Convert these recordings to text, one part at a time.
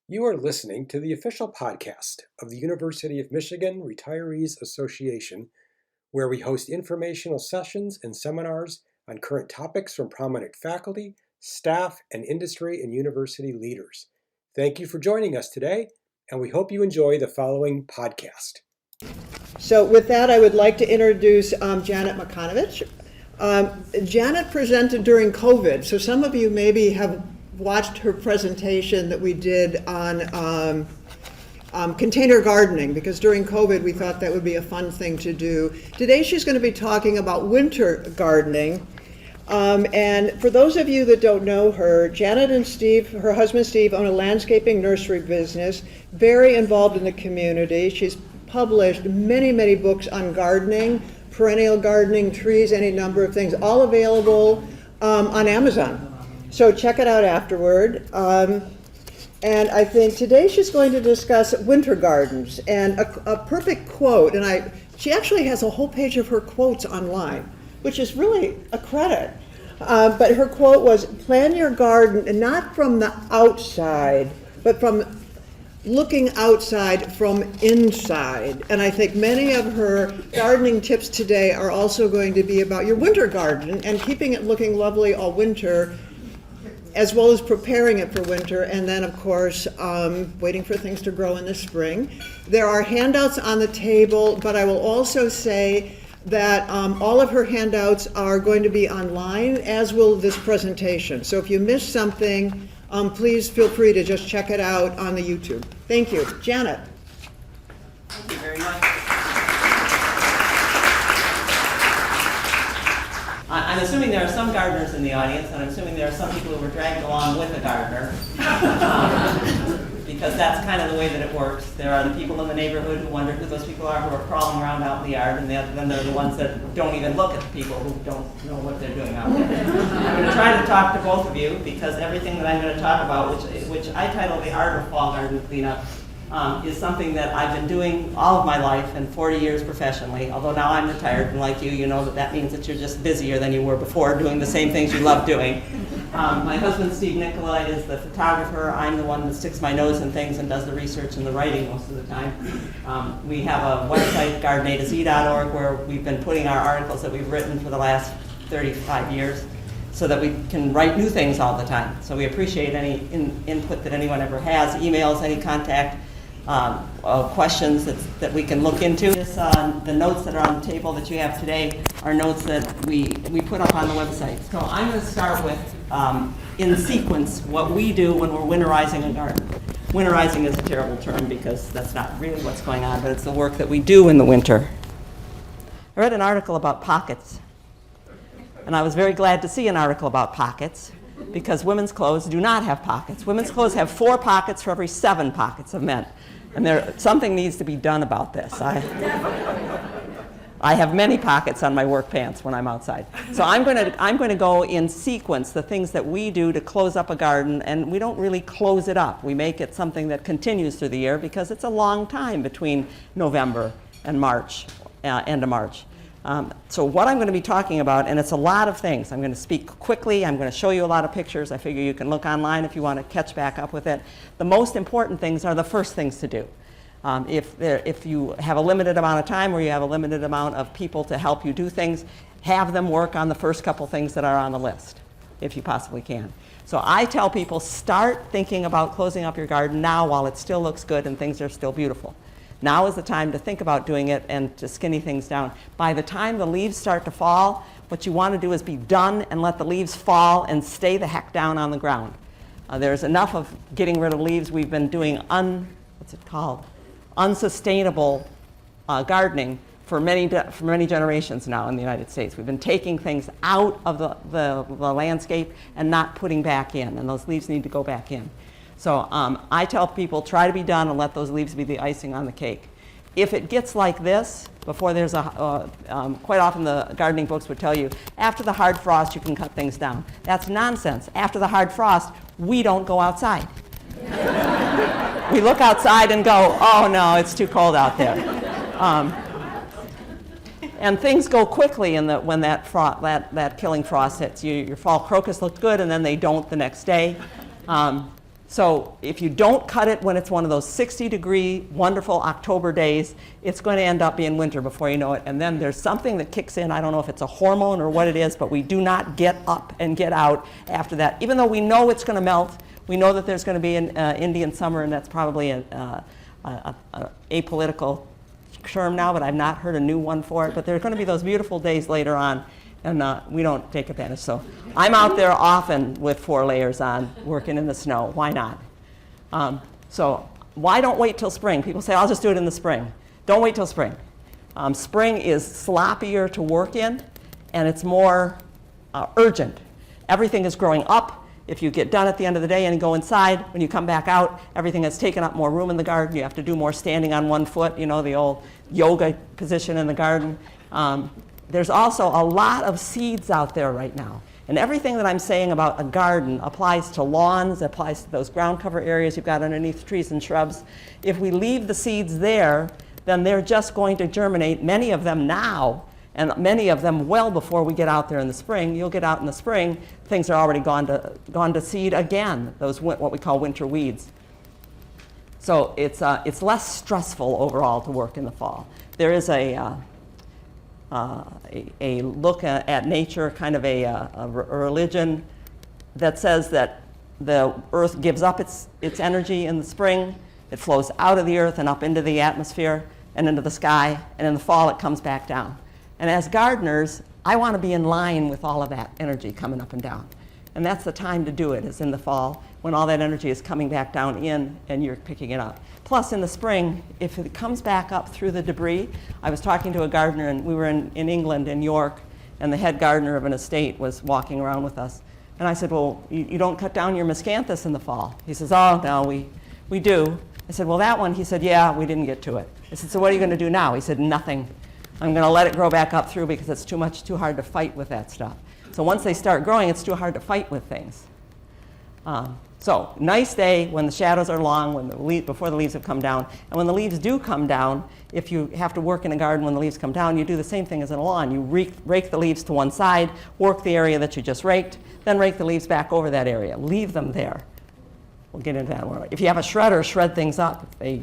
You are listening to the official podcast of the University of Michigan Retirees Association, where we host informational sessions and seminars on current topics from prominent faculty, staff, and industry and university leaders. Thank you for joining us today, and we hope you enjoy the following podcast. So with that, I would like to introduce Janet Macunovich. Janet presented during COVID, so some of you maybe have watched her presentation that we did on container gardening, because during COVID we thought that would be a fun thing to do. Today she's going to be talking about winter gardening. And for those of you that don't know her, Janet and Steve, her husband Steve, own a landscaping nursery business, very involved in the community. She's published many, many books on gardening, perennial gardening, trees, any number of things, all available on Amazon. So check it out afterward. And I think today she's going to discuss winter gardens, and a perfect quote, and she actually has a whole page of her quotes online, which is really a credit. But her quote was, "Plan your garden not from the outside, but from looking outside from inside." And I think many of her gardening tips today are also going to be about your winter garden and keeping it looking lovely all winter, as well as preparing it for winter, and then of course waiting for things to grow in the spring. There are handouts on the table, but I will also say that all of her handouts are going to be online, as will this presentation. So if you missed something, please feel free to just check it out on the YouTube. Thank you. Janet. Thank you very much. I'm assuming there are some gardeners in the audience, and I'm assuming there are some people who were dragged along with a gardener, because that's kind of the way that it works. There are the people in the neighborhood who wonder who those people are who are crawling around out in the yard, and then there are the ones that don't even look at the people who don't know what they're doing out there. I'm going to try to talk to both of you, because everything that I'm going to talk about, which I title The Art of Fall Garden Cleanup, is something that I've been doing all of my life and 40 years professionally, although now I'm retired, and like you know that means that you're just busier than you were before doing the same things you love doing. My husband, Steve Nicola, is the photographer. I'm the one that sticks my nose in things and does the research and the writing most of the time. We have a website, gardenataz.org, where we've been putting our articles that we've written for the last 35 years, so that we can write new things all the time. So we appreciate any input that anyone ever has, emails, any contact, questions that we can look into. The notes that are on the table that you have today are notes that we put up on the website. So I'm going to start with, in sequence, what we do when we're winterizing a garden. Winterizing is a terrible term because that's not really what's going on, but it's the work that we do in the winter. I read an article about pockets, and I was very glad to see an article about pockets, because women's clothes do not have pockets. Women's clothes have 4 pockets for every 7 pockets of men. And something needs to be done about this. I have many pockets on my work pants when I'm outside. So I'm going to go in sequence, the things that we do to close up a garden, and we don't really close it up. We make it something that continues through the year, because it's a long time between November and March, end of March. So what I'm going to be talking about, and it's a lot of things. I'm going to speak quickly. I'm going to show you a lot of pictures. I figure you can look online if you want to catch back up with it. The most important things are the first things to do. If you have a limited amount of time, or you have a limited amount of people to help you do things, have them work on the first couple things that are on the list, if you possibly can. So I tell people, start thinking about closing up your garden now while it still looks good and things are still beautiful. Now is the time to think about doing it and to skinny things down. By the time the leaves start to fall, what you want to do is be done and let the leaves fall and stay the heck down on the ground. There's enough of getting rid of leaves. We've been doing unsustainable gardening for many generations now in the United States. We've been taking things out of the landscape and not putting back in, and those leaves need to go back in. So I tell people, try to be done and let those leaves be the icing on the cake. If it gets like this, before there's quite often the gardening books would tell you, after the hard frost you can cut things down. That's nonsense. After the hard frost, we don't go outside. We look outside and go, oh no, it's too cold out there. And things go quickly when that killing frost hits. Your fall crocus looked good, and then they don't the next day. So if you don't cut it when it's one of those 60-degree, wonderful October days, it's going to end up being winter before you know it. And then there's something that kicks in. I don't know if it's a hormone or what it is, but we do not get up and get out after that. Even though we know it's going to melt, we know that there's going to be an Indian summer, and that's probably an apolitical term now, but I've not heard a new one for it. But there are going to be those beautiful days later on, and we don't take advantage. So I'm out there often with 4 layers on, working in the snow. Why not? So why don't wait till spring? People say, I'll just do it in the spring. Don't wait till spring. Spring is sloppier to work in, and it's more urgent. Everything is growing up. If you get done at the end of the day and go inside, when you come back out, everything has taken up more room in the garden. You have to do more standing on one foot, you know, the old yoga position in the garden. There's also a lot of seeds out there right now. And everything that I'm saying about a garden applies to lawns, applies to those ground cover areas you've got underneath trees and shrubs. If we leave the seeds there, then they're just going to germinate, many of them now, and many of them well before we get out there in the spring. You'll get out in the spring, things are already gone to seed again, those what we call winter weeds. So it's less stressful overall to work in the fall. There is a look at nature, kind of a religion that says that the earth gives up its energy in the spring. It flows out of the earth and up into the atmosphere and into the sky, and in the fall it comes back down. And as gardeners, I want to be in line with all of that energy coming up and down. And that's the time to do it, is in the fall, when all that energy is coming back down in and you're picking it up. Plus, in the spring, if it comes back up through the debris, I was talking to a gardener, and we were in England, in York, and the head gardener of an estate was walking around with us. And I said, well, you don't cut down your miscanthus in the fall. He says, oh, no, we do. I said, well, that one, he said, yeah, we didn't get to it. I said, so what are you going to do now? He said, nothing. I'm going to let it grow back up through because it's too hard to fight with that stuff. So once they start growing, it's too hard to fight with things. So nice day when the shadows are long, before the leaves have come down. And when the leaves do come down, if you have to work in a garden when the leaves come down, you do the same thing as in a lawn. You rake the leaves to one side, work the area that you just raked, then rake the leaves back over that area. Leave them there. We'll get into that more. If you have a shredder, shred things up. They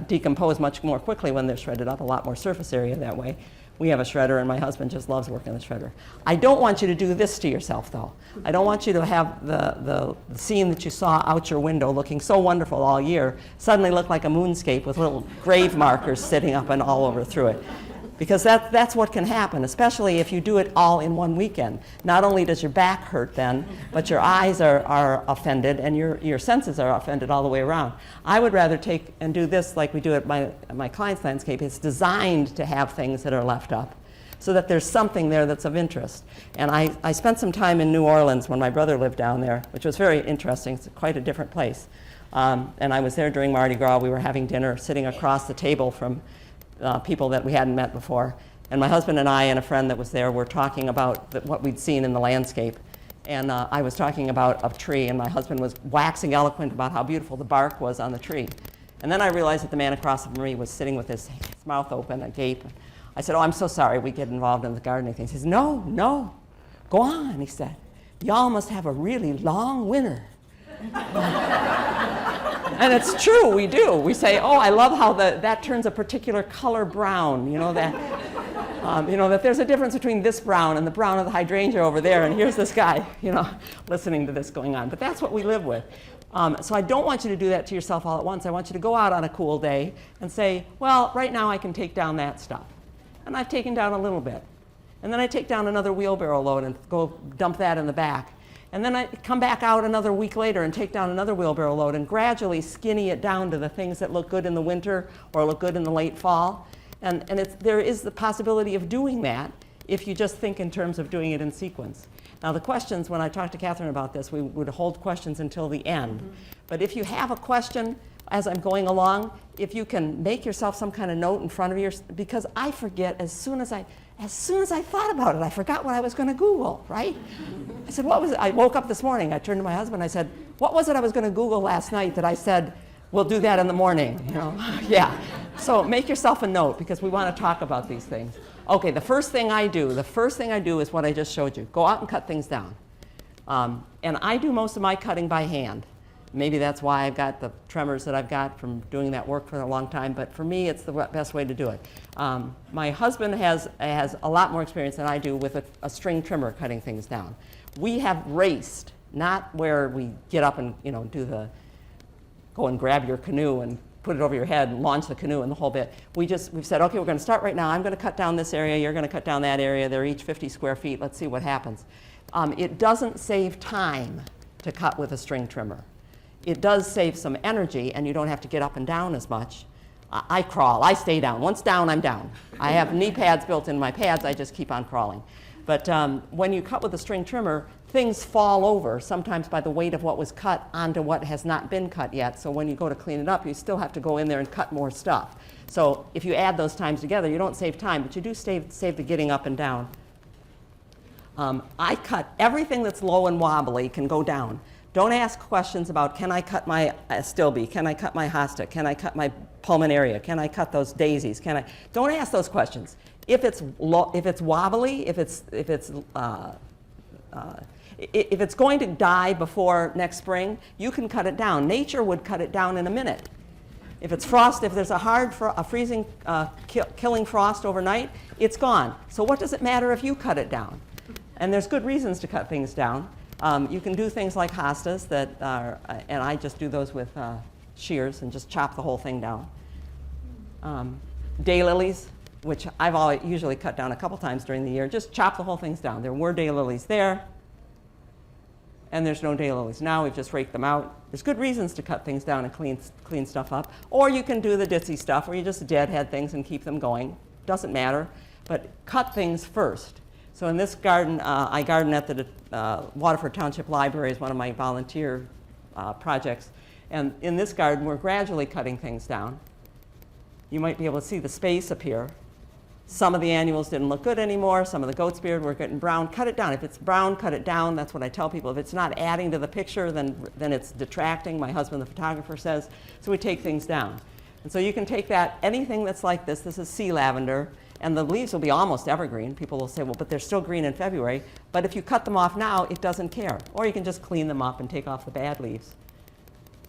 decompose much more quickly when they're shredded up, a lot more surface area that way. We have a shredder, and my husband just loves working the shredder. I don't want you to do this to yourself, though. I don't want you to have the scene that you saw out your window looking so wonderful all year suddenly look like a moonscape with little grave markers sitting up and all over through it. Because that's what can happen, especially if you do it all in one weekend. Not only does your back hurt then, but your eyes are offended, and your senses are offended all the way around. I would rather take and do this like we do at my client's landscape. It's designed to have things that are left up so that there's something there that's of interest. And I spent some time in New Orleans when my brother lived down there, which was very interesting. It's quite a different place. And I was there during Mardi Gras. We were having dinner sitting across the table from people that we hadn't met before. And my husband and I and a friend that was there were talking about what we'd seen in the landscape. And I was talking about a tree, and my husband was waxing eloquent about how beautiful the bark was on the tree. And then I realized that the man across from me was sitting with his mouth open, agape. I said, oh, I'm so sorry we get involved in the gardening thing. He says, no, go on, he said. Y'all must have a really long winter. And it's true, we do. We say, oh, I love how that turns a particular color brown, that there's a difference between this brown and the brown of the hydrangea over there, and here's this guy, listening to this going on. But that's what we live with. So I don't want you to do that to yourself all at once. I want you to go out on a cool day and say, well, right now I can take down that stuff. And I've taken down a little bit. And then I take down another wheelbarrow load and go dump that in the back. And then I come back out another week later and take down another wheelbarrow load and gradually skinny it down to the things that look good in the winter or look good in the late fall. And there is the possibility of doing that if you just think in terms of doing it in sequence. Now the questions, when I talked to Catherine about this, we would hold questions until the end. Mm-hmm. But if you have a question as I'm going along, if you can make yourself some kind of note in front of you, because I forget as soon as I thought about it, I forgot what I was going to Google, right? I said, what was it? I woke up this morning, I turned to my husband, I said, what was it I was going to Google last night that I said, we'll do that in the morning, Yeah. So make yourself a note, because we want to talk about these things. Okay, the first thing I do is what I just showed you. Go out and cut things down. And I do most of my cutting by hand. Maybe that's why I've got the tremors that I've got from doing that work for a long time, but for me, it's the best way to do it. My husband has a lot more experience than I do with a string trimmer cutting things down. We have raced, not where we get up and go and grab your canoe and put it over your head and launch the canoe and the whole bit. We've said, okay, we're going to start right now. I'm going to cut down this area. You're going to cut down that area. They're each 50 square feet. Let's see what happens. It doesn't save time to cut with a string trimmer. It does save some energy, and you don't have to get up and down as much. I crawl. I stay down. Once down, I'm down. I have knee pads built in my pads. I just keep on crawling. But when you cut with a string trimmer, things fall over, sometimes by the weight of what was cut onto what has not been cut yet. So when you go to clean it up, you still have to go in there and cut more stuff. So if you add those times together, you don't save time, but you do save the getting up and down. I cut everything that's low and wobbly can go down. Don't ask questions about, can I cut my Stilby? Can I cut my hosta? Can I cut my pulmonaria? Can I cut those daisies? Don't ask those questions. If it's wobbly, if it's going to die before next spring, you can cut it down. Nature would cut it down in a minute. If it's frost, if there's a freezing, killing frost overnight, it's gone. So what does it matter if you cut it down? And there's good reasons to cut things down. You can do things like hostas and I just do those with shears and just chop the whole thing down. Daylilies, which I've usually cut down a couple times during the year, just chop the whole things down. There were daylilies there, and there's no daylilies now. We've just raked them out. There's good reasons to cut things down and clean stuff up. Or you can do the ditzy stuff where you just deadhead things and keep them going. Doesn't matter, but cut things first. So in this garden, I garden at the Waterford Township Library is one of my volunteer projects. And in this garden, we're gradually cutting things down. You might be able to see the space up here. Some of the annuals didn't look good anymore. Some of the goat's beard were getting brown. Cut it down. If it's brown, cut it down. That's what I tell people. If it's not adding to the picture, then it's detracting, my husband, the photographer, says. So we take things down. And so you can take anything that's like this. This is sea lavender. And the leaves will be almost evergreen. People will say, well, but they're still green in February. But if you cut them off now, it doesn't care. Or you can just clean them up and take off the bad leaves.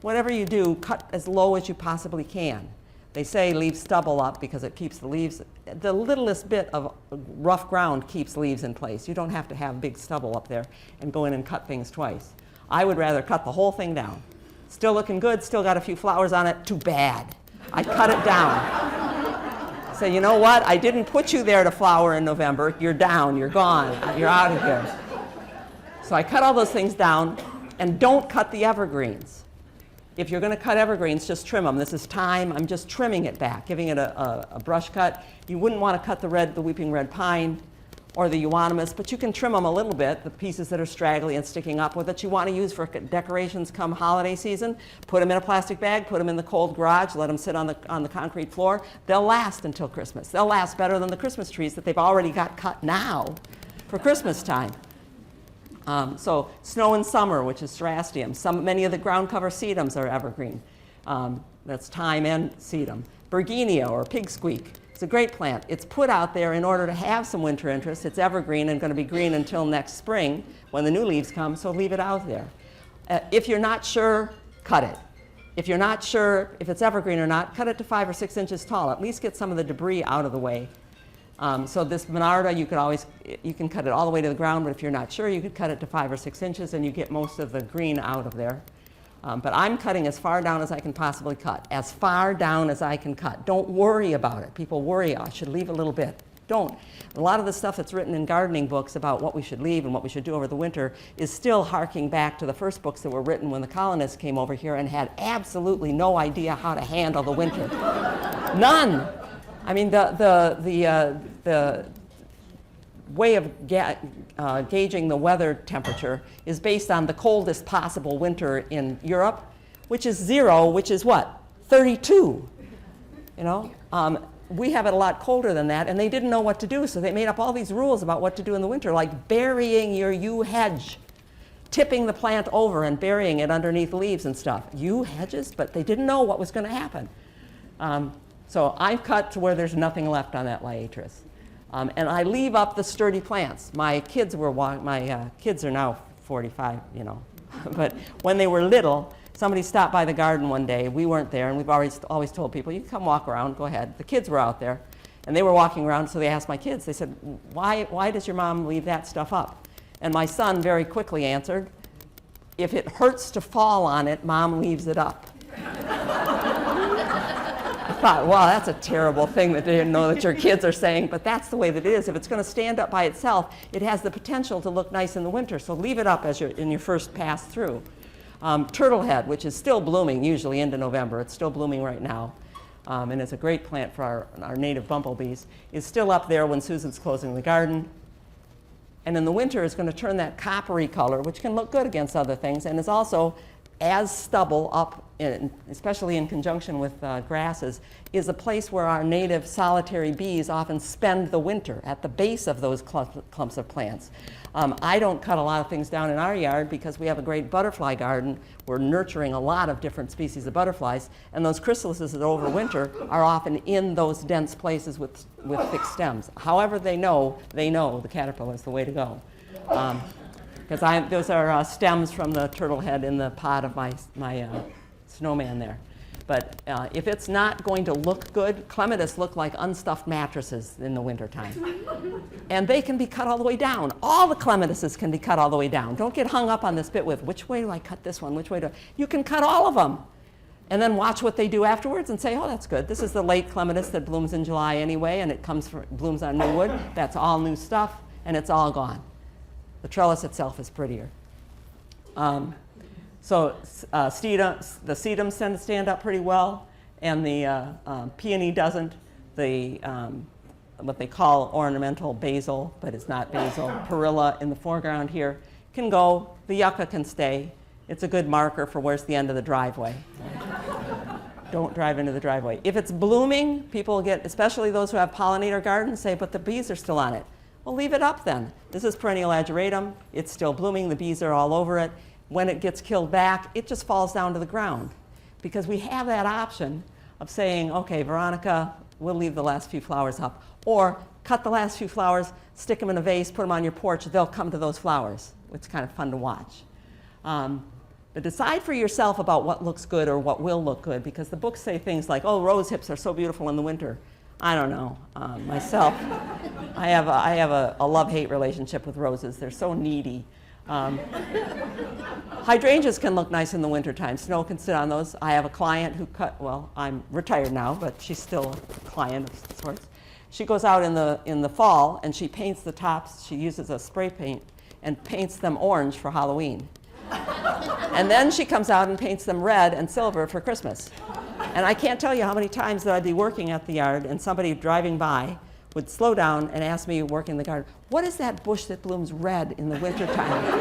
Whatever you do, cut as low as you possibly can. They say leave stubble up because it keeps the leaves. The littlest bit of rough ground keeps leaves in place. You don't have to have big stubble up there and go in and cut things twice. I would rather cut the whole thing down. Still looking good, still got a few flowers on it, too bad. I cut it down. Say, you know what? I didn't put you there to flower in November. You're down, you're gone, you're out of here. So I cut all those things down, and don't cut the evergreens. If you're going to cut evergreens, just trim them. This is thyme. I'm just trimming it back, giving it a brush cut. You wouldn't want to cut the weeping red pine or the euonymus, but you can trim them a little bit, the pieces that are straggly and sticking up that you want to use for decorations come holiday season. Put them in a plastic bag, put them in the cold garage, let them sit on the concrete floor. They'll last until Christmas. They'll last better than the Christmas trees that they've already got cut now for Christmas time. So snow and summer, which is cerastium. Many of the ground cover sedums are evergreen. That's thyme and sedum. Bergenia or pig squeak. It's a great plant. It's put out there in order to have some winter interest. It's evergreen and going to be green until next spring when the new leaves come, so leave it out there. If you're not sure, cut it. If you're not sure if it's evergreen or not, cut it to 5 or 6 inches tall. At least get some of the debris out of the way. So this Monarda, you can cut it all the way to the ground, but if you're not sure, you could cut it to 5 or 6 inches and you get most of the green out of there. But I'm cutting as far down as I can possibly cut, as far down as I can cut. Don't worry about it. People worry, I should leave a little bit. Don't. A lot of the stuff that's written in gardening books about what we should leave and what we should do over the winter is still harking back to the first books that were written when the colonists came over here and had absolutely no idea how to handle the winter. None. I mean, the way of gauging the weather temperature is based on the coldest possible winter in Europe, which is 0, which is what? 32. You know? We have it a lot colder than that, and they didn't know what to do, so they made up all these rules about what to do in the winter, like burying your yew hedge, tipping the plant over and burying it underneath leaves and stuff. Yew hedges, but they didn't know what was going to happen. So I've cut to where there's nothing left on that liatris. And I leave up the sturdy plants. My kids are now 45, you know. But when they were little, Somebody stopped by the garden one day. We weren't there, and we've always told people, you can come walk around, go ahead. The kids were out there, and they were walking around, so they asked my kids, they said, why does your mom leave that stuff up? And my son very quickly answered, if it hurts to fall on it, Mom leaves it up. I thought, wow, that's a terrible thing that they didn't know that your kids are saying, but that's the way that it is. If it's going to stand up by itself, it has the potential to look nice in the winter, so leave it up as in your first pass through. Turtlehead, which is still blooming usually into November, it's still blooming right now, and it's a great plant for our native bumblebees, is still up there when Susan's closing the garden. And in the winter, it's going to turn that coppery color, which can look good against other things, and is also, as stubble up, especially in conjunction with grasses, is a place where our native solitary bees often spend the winter, at the base of those clumps of plants. I don't cut a lot of things down in our yard because we have a great butterfly garden. We're nurturing a lot of different species of butterflies, and those chrysalises that overwinter are often in those dense places with thick stems. However they know the caterpillar is the way to go. Because those are stems from the turtlehead in the pot of my snowman there. But if it's not going to look good, clematis look like unstuffed mattresses in the wintertime. And they can be cut all the way down. All the clematises can be cut all the way down. Don't get hung up on this bit with, which way do I cut this one, which way do I? You can cut all of them. And then watch what they do afterwards and say, oh, that's good. This is the late clematis that blooms in July anyway, and it blooms on new wood. That's all new stuff, and it's all gone. The trellis itself is prettier. The sedums tend to stand up pretty well, and the peony doesn't. What they call ornamental basil, but it's not basil, perilla in the foreground here, can go. The yucca can stay. It's a good marker for where's the end of the driveway. Don't drive into the driveway. If it's blooming, people get, especially those who have pollinator gardens, say, but the bees are still on it. Well, leave it up then. This is perennial ageratum. It's still blooming. The bees are all over it. When it gets killed back, it just falls down to the ground. Because we have that option of saying, okay, Veronica, we'll leave the last few flowers up. Or cut the last few flowers, stick them in a vase, put them on your porch. They'll come to those flowers. It's kind of fun to watch. But decide for yourself about what looks good or what will look good, because the books say things like, oh, rose hips are so beautiful in the winter. I don't know. Myself, I have a love-hate relationship with roses. They're so needy. Hydrangeas can look nice in the wintertime. Snow can sit on those. I have a client who well, I'm retired now, but she's still a client of sorts. She goes out in the fall and she paints the tops. She uses a spray paint and paints them orange for Halloween. And then she comes out and paints them red and silver for Christmas. And I can't tell you how many times that I'd be working at the yard and somebody driving by would slow down and ask me working the garden, what is that bush that blooms red in the wintertime?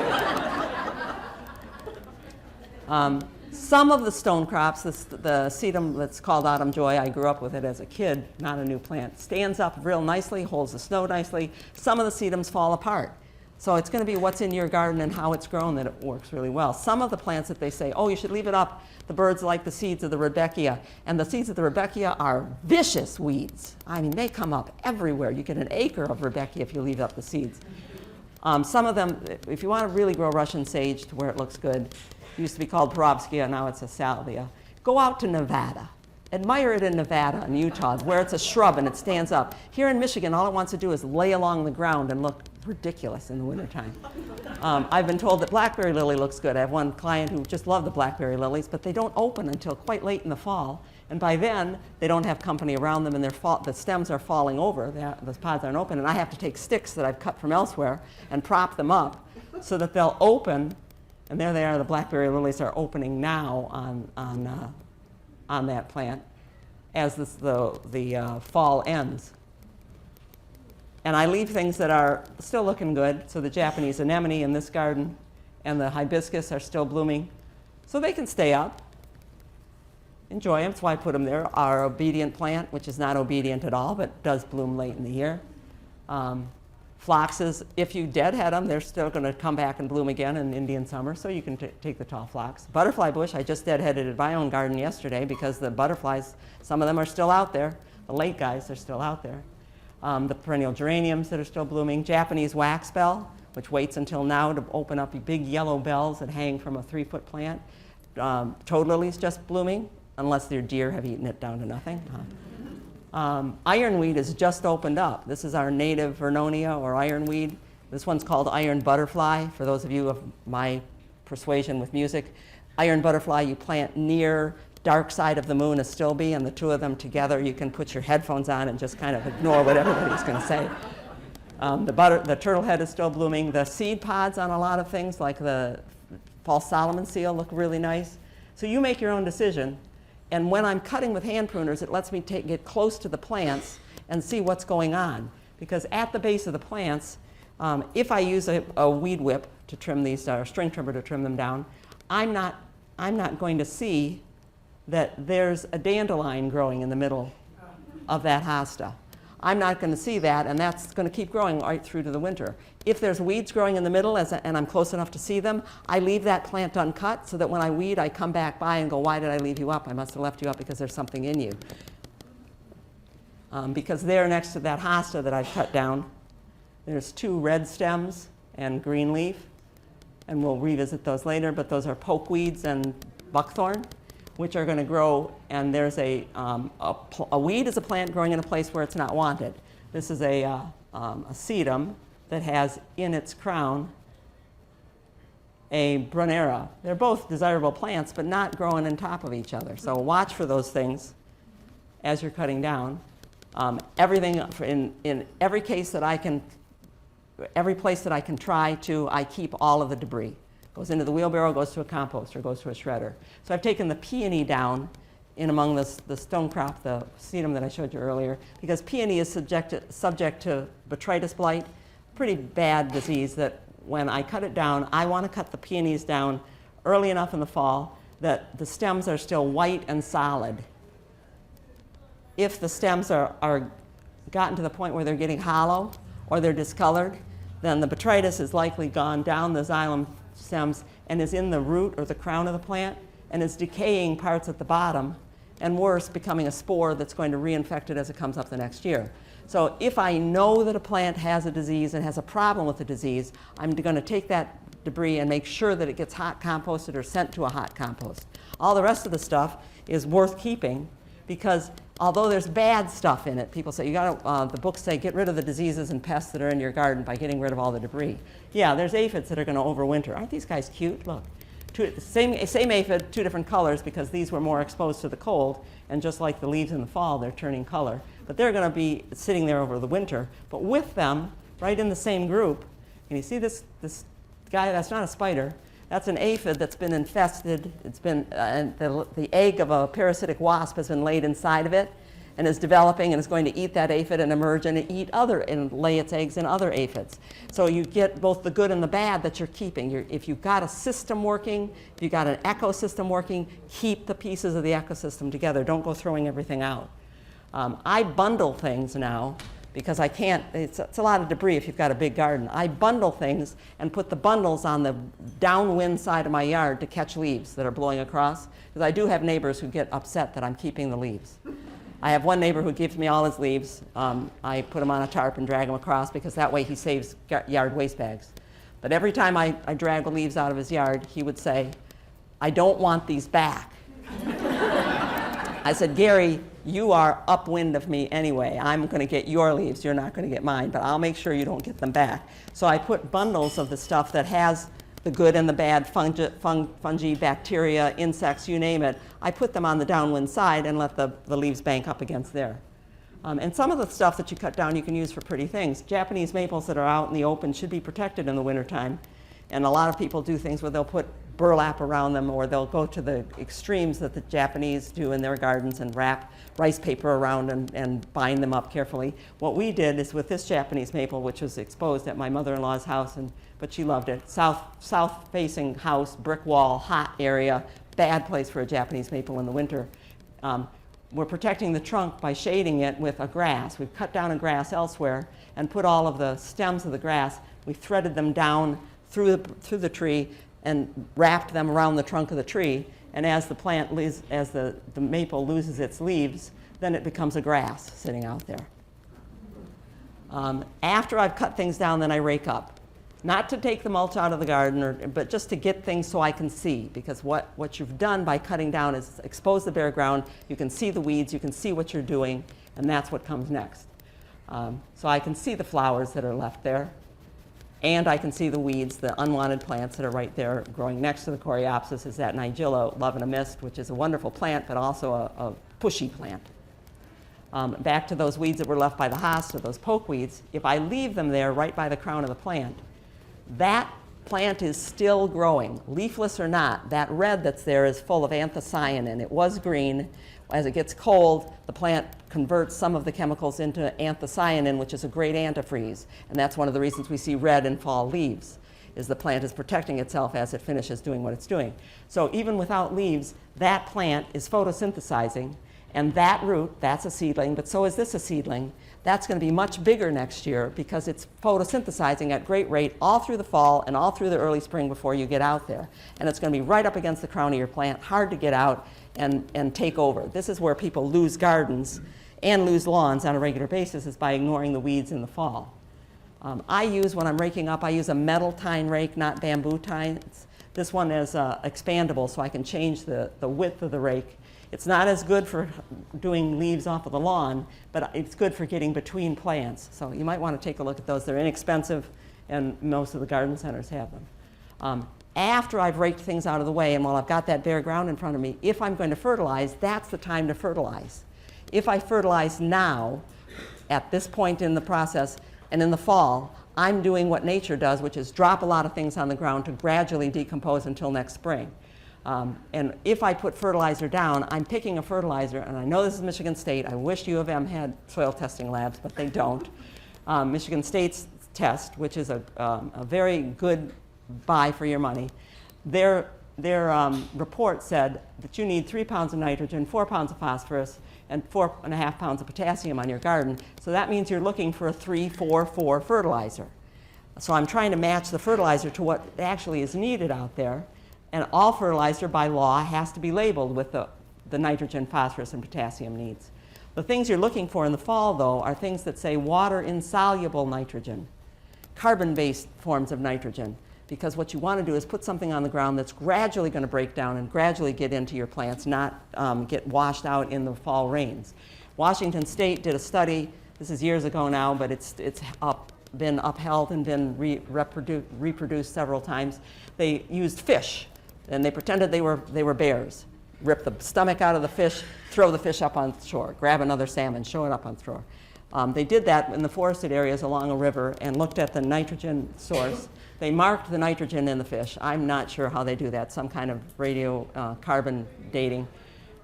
Some of the stone crops, the sedum that's called autumn joy, I grew up with it as a kid, not a new plant, stands up real nicely, holds the snow nicely. Some of the sedums fall apart. So it's going to be what's in your garden and how it's grown that it works really well. Some of the plants that they say, oh, you should leave it up, the birds like the seeds of the Rudbeckia. And the seeds of the Rudbeckia are vicious weeds. I mean, they come up everywhere. You get an acre of Rudbeckia if you leave up the seeds. Some of them, if you want to really grow Russian sage to where it looks good, it used to be called Perovskia, now it's a salvia. Go out to Nevada. Admire it in Nevada and Utah, where it's a shrub and it stands up. Here in Michigan, all it wants to do is lay along the ground and look ridiculous in the wintertime. I've been told that blackberry lily looks good. I have one client who just loved the blackberry lilies, but they don't open until quite late in the fall. And by then, they don't have company around them and the stems are falling over. The pods aren't open. And I have to take sticks that I've cut from elsewhere and prop them up so that they'll open. And there they are, the blackberry lilies are opening now on that plant as the fall ends. And I leave things that are still looking good. So the Japanese anemone in this garden and the hibiscus are still blooming. So they can stay up. Enjoy them. That's why I put them there. Our obedient plant, which is not obedient at all, but does bloom late in the year. Phloxes, if you deadhead them, they're still going to come back and bloom again in Indian summer, so you can take the tall phlox. Butterfly bush, I just deadheaded in my own garden yesterday because the butterflies, some of them are still out there. The late guys are still out there. The perennial geraniums that are still blooming. Japanese waxbell, which waits until now to open up big yellow bells that hang from a 3-foot plant. toad lilies just blooming, unless their deer have eaten it down to nothing. Ironweed has just opened up. This is our native Vernonia or ironweed. This one's called iron butterfly, for those of you of my persuasion with music. Iron butterfly you plant near dark side of the moon, Astilbe, and the two of them together, you can put your headphones on and just kind of ignore what everybody's going to say. The turtle head is still blooming. The seed pods on a lot of things, like the false Solomon seal, look really nice. So you make your own decision. And when I'm cutting with hand pruners, it lets me get close to the plants and see what's going on. Because at the base of the plants, if I use a weed whip to trim these, or a string trimmer to trim them down, I'm not going to see that there's a dandelion growing in the middle of that hosta. I'm not going to see that, and that's going to keep growing right through to the winter. If there's weeds growing in the middle and I'm close enough to see them, I leave that plant uncut so that when I weed, I come back by and go, why did I leave you up? I must have left you up because there's something in you. Because there next to that hosta that I've cut down, there's 2 red stems and green leaf, and we'll revisit those later, but those are pokeweeds and buckthorn, which are going to grow, and there's a weed is a plant growing in a place where it's not wanted. This is a sedum that has in its crown a brunera. They're both desirable plants, but not growing on top of each other. So watch for those things as you're cutting down. Everything in every case that I can, every place that I can try to, I keep all of the debris. Goes into the wheelbarrow, goes to a composter, goes to a shredder. So I've taken the peony down in among the stonecrop, the sedum that I showed you earlier, because peony is subject to botrytis blight, pretty bad disease that when I cut it down, I want to cut the peonies down early enough in the fall that the stems are still white and solid. If the stems are gotten to the point where they're getting hollow or they're discolored, then the botrytis has likely gone down the xylem stems and is in the root or the crown of the plant and is decaying parts at the bottom, and worse, becoming a spore that's going to reinfect it as it comes up the next year. So if I know that a plant has a disease and has a problem with the disease, I'm going to take that debris and make sure that it gets hot composted or sent to a hot compost. All the rest of the stuff is worth keeping because although there's bad stuff in it, people say, you got the books say, get rid of the diseases and pests that are in your garden by getting rid of all the debris. Yeah, there's aphids that are going to overwinter. Aren't these guys cute? Look, same aphid, 2 different colors because these were more exposed to the cold, and just like the leaves in the fall, they're turning color. But they're going to be sitting there over the winter. But with them, right in the same group, and you see this guy, that's not a spider, that's an aphid that's been infested. It's been, the egg of a parasitic wasp has been laid inside of it and is developing and is going to eat that aphid and emerge and eat and lay its eggs in other aphids. So you get both the good and the bad that you're keeping. If you've got a system working, if you've got an ecosystem working, keep the pieces of the ecosystem together. Don't go throwing everything out. I bundle things now because I can't, it's a lot of debris if you've got a big garden. I bundle things and put the bundles on the downwind side of my yard to catch leaves that are blowing across, because I do have neighbors who get upset that I'm keeping the leaves. I have one neighbor who gives me all his leaves. I put them on a tarp and drag them across because that way he saves yard waste bags. But every time I drag the leaves out of his yard, he would say, I don't want these back. I said, Gary, you are upwind of me anyway. I'm going to get your leaves. You're not going to get mine, but I'll make sure you don't get them back. So I put bundles of the stuff that has the good and the bad, fungi, bacteria, insects, you name it. I put them on the downwind side and let the leaves bank up against there. And some of the stuff that you cut down you can use for pretty things. Japanese maples that are out in the open should be protected in the wintertime. And a lot of people do things where they'll put burlap around them, or they'll go to the extremes that the Japanese do in their gardens and wrap rice paper around and bind them up carefully. What we did is with this Japanese maple, which was exposed at my mother-in-law's house, but she loved it. South-facing house, brick wall, hot area, bad place for a Japanese maple in the winter. We're protecting the trunk by shading it with a grass. We've cut down a grass elsewhere and put all of the stems of the grass, we threaded them down through the tree and wrapped them around the trunk of the tree. And as the maple loses its leaves, then it becomes a grass sitting out there. After I've cut things down, then I rake up. Not to take the mulch out of the garden, but just to get things so I can see, because what you've done by cutting down is expose the bare ground. You can see the weeds, you can see what you're doing, and that's what comes next. So I can see the flowers that are left there, and I can see the weeds, the unwanted plants that are right there growing next to the coreopsis is that Nigella love in a mist, which is a wonderful plant, but also a pushy plant. Back to those weeds that were left by the host, or those poke weeds, if I leave them there right by the crown of the plant, that plant is still growing, leafless or not. That red that's there is full of anthocyanin. It was green. As it gets cold, the plant converts some of the chemicals into anthocyanin, which is a great antifreeze. And that's one of the reasons we see red in fall leaves, is the plant is protecting itself as it finishes doing what it's doing. So even without leaves, that plant is photosynthesizing. And that root, that's a seedling, but so is this a seedling. That's going to be much bigger next year because it's photosynthesizing at great rate all through the fall and all through the early spring before you get out there. And it's going to be right up against the crown of your plant, hard to get out and take over. This is where people lose gardens and lose lawns on a regular basis, is by ignoring the weeds in the fall. When I'm raking up, I use a metal tine rake, not bamboo tines. This one is expandable, so I can change the width of the rake. It's not as good for doing leaves off of the lawn, but it's good for getting between plants. So you might want to take a look at those. They're inexpensive, and most of the garden centers have them. After I've raked things out of the way, and while I've got that bare ground in front of me, if I'm going to fertilize, that's the time to fertilize. If I fertilize now, at this point in the process, and in the fall, I'm doing what nature does, which is drop a lot of things on the ground to gradually decompose until next spring. And if I put fertilizer down, I'm picking a fertilizer, and I know this is Michigan State. I wish U of M had soil testing labs, but they don't. Michigan State's test, which is a very good buy for your money, their report said that you need 3 pounds of nitrogen, 4 pounds of phosphorus, and 4.5 pounds of potassium on your garden. So that means you're looking for a 3-4-4 fertilizer. So I'm trying to match the fertilizer to what actually is needed out there. And all fertilizer by law has to be labeled with the nitrogen, phosphorus, and potassium needs. The things you're looking for in the fall, though, are things that say water-insoluble nitrogen, carbon-based forms of nitrogen, because what you want to do is put something on the ground that's gradually going to break down and gradually get into your plants, not get washed out in the fall rains. Washington State did a study, this is years ago now, but it's been upheld and been reproduced several times. They used fish, and they pretended they were bears. Rip the stomach out of the fish, throw the fish up on shore, grab another salmon, show it up on shore. They did that in the forested areas along a river and looked at the nitrogen source. They marked the nitrogen in the fish. I'm not sure how they do that, some kind of carbon dating,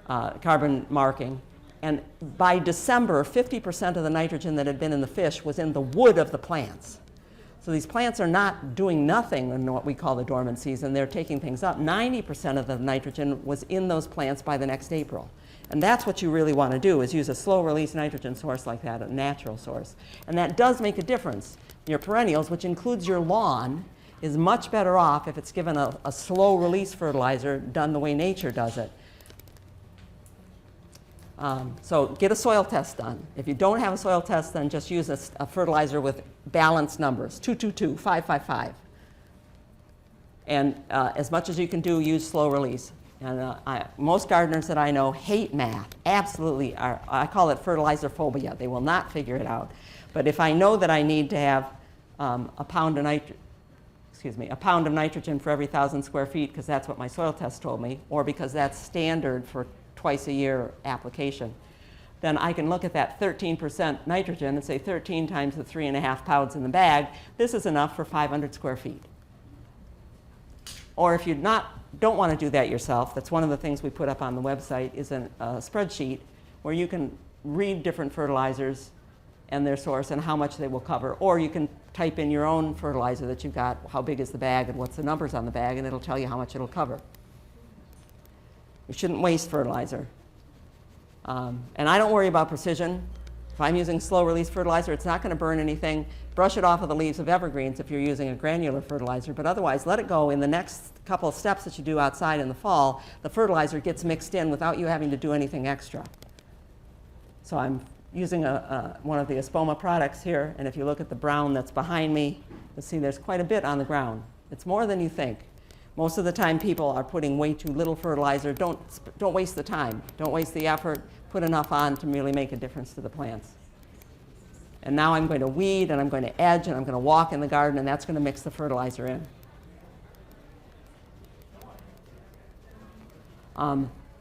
carbon marking. And by December, 50% of the nitrogen that had been in the fish was in the wood of the plants. So these plants are not doing nothing in what we call the dormant season. They're taking things up. 90% of the nitrogen was in those plants by the next April. And that's what you really want to do, is use a slow-release nitrogen source like that, a natural source. And that does make a difference. Your perennials, which includes your lawn, is much better off if it's given a slow-release fertilizer done the way nature does it. So get a soil test done. If you don't have a soil test, then just use a fertilizer with balanced numbers, 222, 555. And as much as you can do, use slow release. And most gardeners that I know hate math, absolutely. I call it fertilizer phobia. They will not figure it out. But if I know that I need to have a pound of nitrogen for every 1,000 square feet, because that's what my soil test told me, or because that's standard for twice a year application, then I can look at that 13% nitrogen and say 13 times the 3.5 pounds in the bag, this is enough for 500 square feet. Or if you don't want to do that yourself, that's one of the things we put up on the website, is a spreadsheet where you can read different fertilizers and their source and how much they will cover. Or you can type in your own fertilizer that you've got, how big is the bag and what's the numbers on the bag, and it'll tell you how much it'll cover. You shouldn't waste fertilizer. And I don't worry about precision. If I'm using slow-release fertilizer, it's not going to burn anything. Brush it off of the leaves of evergreens if you're using a granular fertilizer, but otherwise let it go. In the next couple of steps that you do outside in the fall, the fertilizer gets mixed in without you having to do anything extra. So I'm using one of the Espoma products here, and if you look at the brown that's behind me, you'll see there's quite a bit on the ground. It's more than you think. Most of the time people are putting way too little fertilizer. Don't waste the time. Don't waste the effort. Put enough on to really make a difference to the plants. And now I'm going to weed, and I'm going to edge, and I'm going to walk in the garden, and that's going to mix the fertilizer in.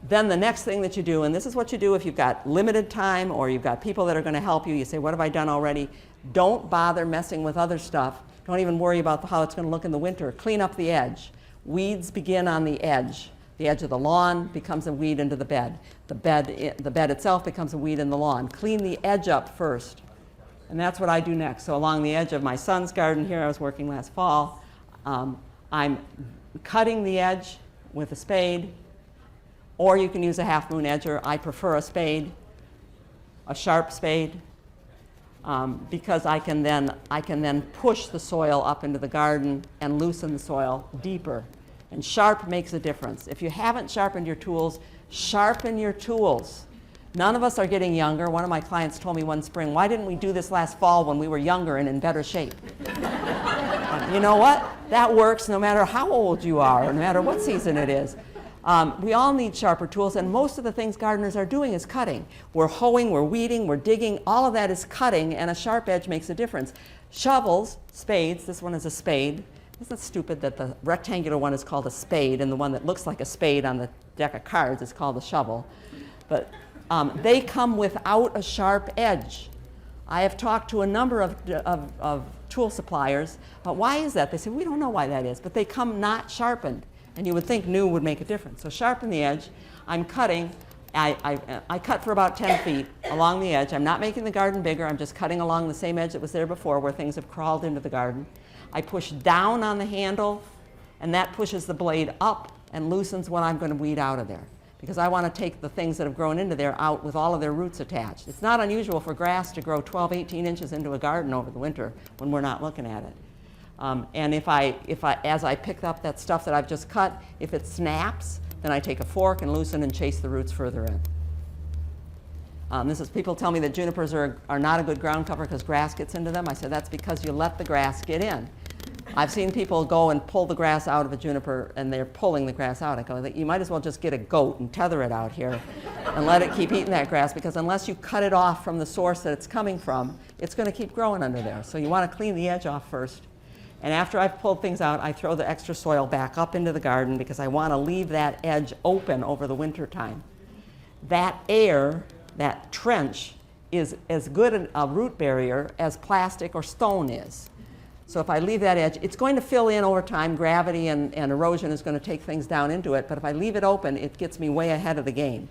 Then the next thing that you do, and this is what you do if you've got limited time or you've got people that are going to help you, you say, what have I done already? Don't bother messing with other stuff. Don't even worry about how it's going to look in the winter. Clean up the edge. Weeds begin on the edge. The edge of the lawn becomes a weed into the bed. The bed itself becomes a weed in the lawn. Clean the edge up first. And that's what I do next. So along the edge of my son's garden here, I was working last fall, I'm cutting the edge with a spade, or you can use a half-moon edger. I prefer a spade, a sharp spade, because I can then push the soil up into the garden and loosen the soil deeper. And sharp makes a difference. If you haven't sharpened your tools, sharpen your tools. None of us are getting younger. One of my clients told me one spring, why didn't we do this last fall when we were younger and in better shape? You know what? That works no matter how old you are, no matter what season it is. We all need sharper tools, and most of the things gardeners are doing is cutting. We're hoeing, we're weeding, we're digging. All of that is cutting, and a sharp edge makes a difference. Shovels, spades, this one is a spade. Isn't it stupid that the rectangular one is called a spade, and the one that looks like a spade on the deck of cards is called a shovel? But they come without a sharp edge. I have talked to a number of tool suppliers, but why is that? They say, we don't know why that is, but they come not sharpened. And you would think new would make a difference. So sharpen the edge. I'm cutting. I cut for about 10 feet along the edge. I'm not making the garden bigger. I'm just cutting along the same edge that was there before where things have crawled into the garden. I push down on the handle, and that pushes the blade up and loosens what I'm going to weed out of there, because I want to take the things that have grown into there out with all of their roots attached. It's not unusual for grass to grow 12, 18 inches into a garden over the winter when we're not looking at it. And as I pick up that stuff that I've just cut, if it snaps, then I take a fork and loosen and chase the roots further in. People tell me that junipers are not a good ground cover because grass gets into them. I said, that's because you let the grass get in. I've seen people go and pull the grass out of a juniper, and they're pulling the grass out. I go, you might as well just get a goat and tether it out here and let it keep eating that grass, because unless you cut it off from the source that it's coming from, it's going to keep growing under there. So you want to clean the edge off first. And after I've pulled things out, I throw the extra soil back up into the garden because I want to leave that edge open over the winter time. That air, that trench, is as good a root barrier as plastic or stone is. So if I leave that edge, it's going to fill in over time. Gravity and erosion is going to take things down into it. But if I leave it open, it gets me way ahead of the game.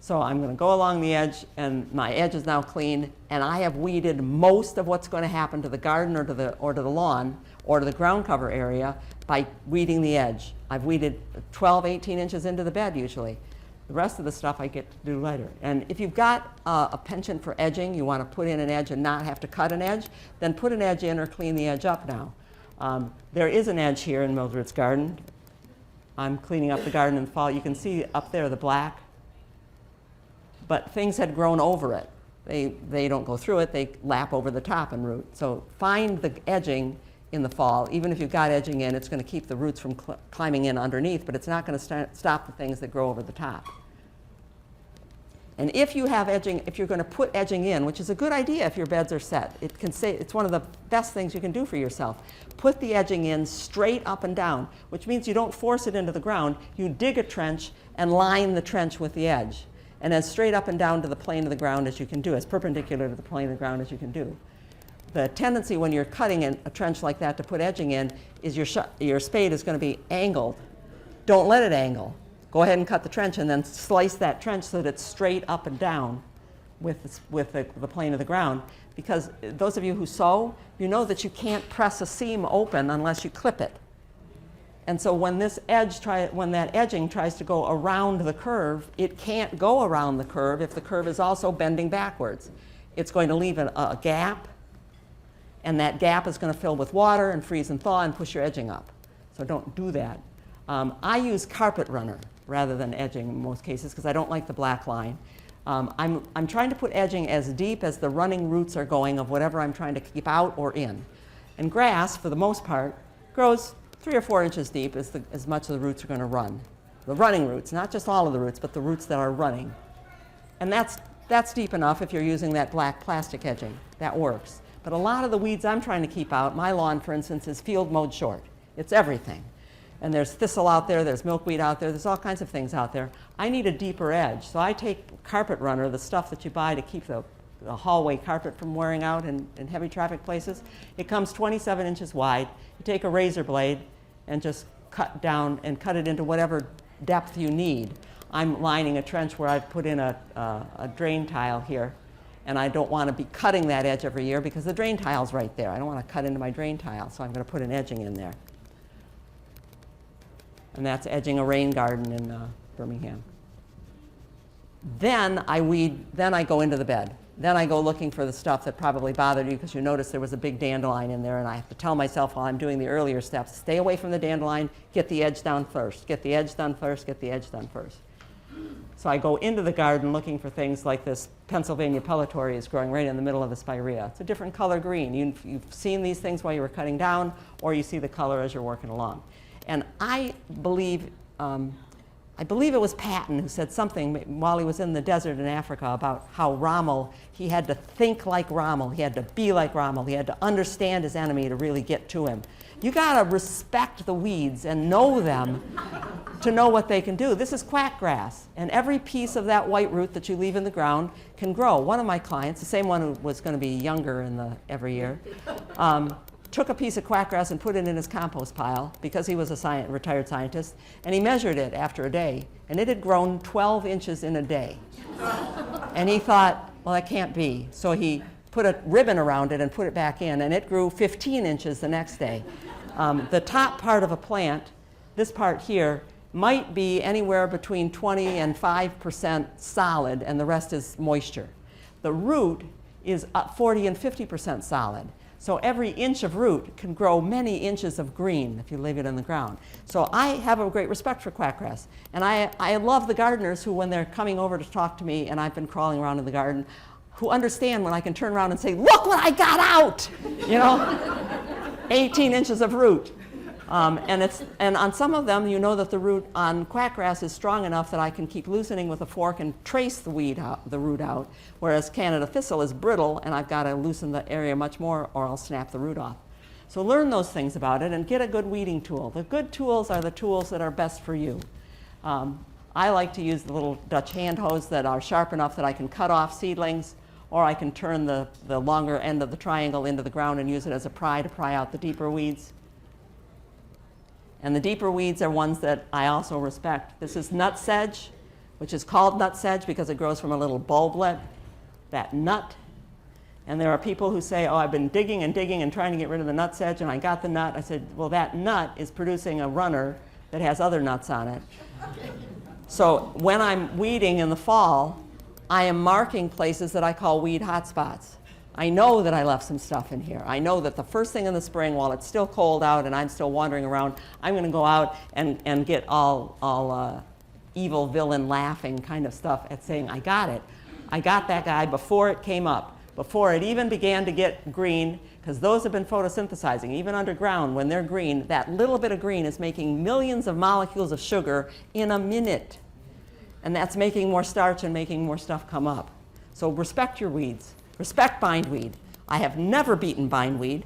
So I'm going to go along the edge, and my edge is now clean, and I have weeded most of what's going to happen to the garden or to the lawn or to the ground cover area by weeding the edge. I've weeded 12, 18 inches into the bed usually. The rest of the stuff I get to do later. And if you've got a penchant for edging, you want to put in an edge and not have to cut an edge, then put an edge in or clean the edge up now. There is an edge here in Mildred's garden. I'm cleaning up the garden in the fall. You can see up there the black. But things had grown over it. They don't go through it, they lap over the top and root. So find the edging in the fall. Even if you've got edging in, it's going to keep the roots from climbing in underneath, but it's not going to stop the things that grow over the top. And if you have edging, if you're going to put edging in, which is a good idea if your beds are set, it's one of the best things you can do for yourself. Put the edging in straight up and down, which means you don't force it into the ground. You dig a trench and line the trench with the edge, and as straight up and down to the plane of the ground as you can do, as perpendicular to the plane of the ground as you can do. The tendency when you're cutting a trench like that to put edging in is your spade is going to be angled. Don't let it angle. Go ahead and cut the trench and then slice that trench so that it's straight up and down with the plane of the ground. Because those of you who sew, you know that you can't press a seam open unless you clip it. And so when that edging tries to go around the curve, it can't go around the curve if the curve is also bending backwards. It's going to leave a gap, and that gap is going to fill with water and freeze and thaw and push your edging up. So don't do that. I use carpet runner rather than edging in most cases because I don't like the black line. I'm trying to put edging as deep as the running roots are going of whatever I'm trying to keep out or in. And grass, for the most part, grows 3 or 4 inches deep as much of the roots are going to run. The running roots, not just all of the roots, but the roots that are running. And that's deep enough if you're using that black plastic edging. That works. But a lot of the weeds I'm trying to keep out, my lawn, for instance, is field mowed short. It's everything. And there's thistle out there, there's milkweed out there, there's all kinds of things out there. I need a deeper edge. So I take carpet runner, the stuff that you buy to keep the hallway carpet from wearing out in heavy traffic places. It comes 27 inches wide. You take a razor blade and just cut down and cut it into whatever depth you need. I'm lining a trench where I've put in a drain tile here. And I don't want to be cutting that edge every year because the drain tile's right there. I don't want to cut into my drain tile, so I'm going to put an edging in there. And that's edging a rain garden in Birmingham. Then I go into the bed. Then I go looking for the stuff that probably bothered you because you noticed there was a big dandelion in there, and I have to tell myself while I'm doing the earlier steps, stay away from the dandelion, get the edge done first, get the edge done first, get the edge done first. So I go into the garden looking for things like this Pennsylvania pellitory is growing right in the middle of the spirea. It's a different color green. You've seen these things while you were cutting down, or you see the color as you're working along. And I believe it was Patton who said something while he was in the desert in Africa about how Rommel, he had to think like Rommel, he had to be like Rommel, he had to understand his enemy to really get to him. You gotta respect the weeds and know them to know what they can do. This is quackgrass, and every piece of that white root that you leave in the ground can grow. One of my clients, the same one who was gonna be younger every year, took a piece of quackgrass and put it in his compost pile because he was a retired scientist, and he measured it after a day, and it had grown 12 inches in a day. And he thought, well, that can't be. So he put a ribbon around it and put it back in, and it grew 15 inches the next day. The top part of a plant, this part here, might be anywhere between 20 and 5% solid, and the rest is moisture. The root is 40 and 50% solid. So every inch of root can grow many inches of green if you leave it in the ground. So I have a great respect for quackgrass. And I love the gardeners who, when they're coming over to talk to me and I've been crawling around in the garden, who understand when I can turn around and say, look what I got out! 18 inches of root. And on some of them, you know that the root on quackgrass is strong enough that I can keep loosening with a fork and trace the root out, whereas Canada thistle is brittle, and I've got to loosen the area much more or I'll snap the root off. So learn those things about it and get a good weeding tool. The good tools are the tools that are best for you. I like to use the little Dutch hand hoes that are sharp enough that I can cut off seedlings, or I can turn the longer end of the triangle into the ground and use it as a pry to pry out the deeper weeds. And the deeper weeds are ones that I also respect. This is nut sedge, which is called nut sedge because it grows from a little bulblet, that nut. And there are people who say, oh, I've been digging and digging and trying to get rid of the nut sedge, and I got the nut. I said, well, that nut is producing a runner that has other nuts on it. So when I'm weeding in the fall, I am marking places that I call weed hotspots. I know that I left some stuff in here. I know that the first thing in the spring, while it's still cold out and I'm still wandering around, I'm going to go out and get all evil villain laughing kind of stuff at saying, I got it. I got that guy before it came up, before it even began to get green, because those have been photosynthesizing. Even underground, when they're green, that little bit of green is making millions of molecules of sugar in a minute. And that's making more starch and making more stuff come up. So respect your weeds. Respect bindweed. I have never beaten bindweed,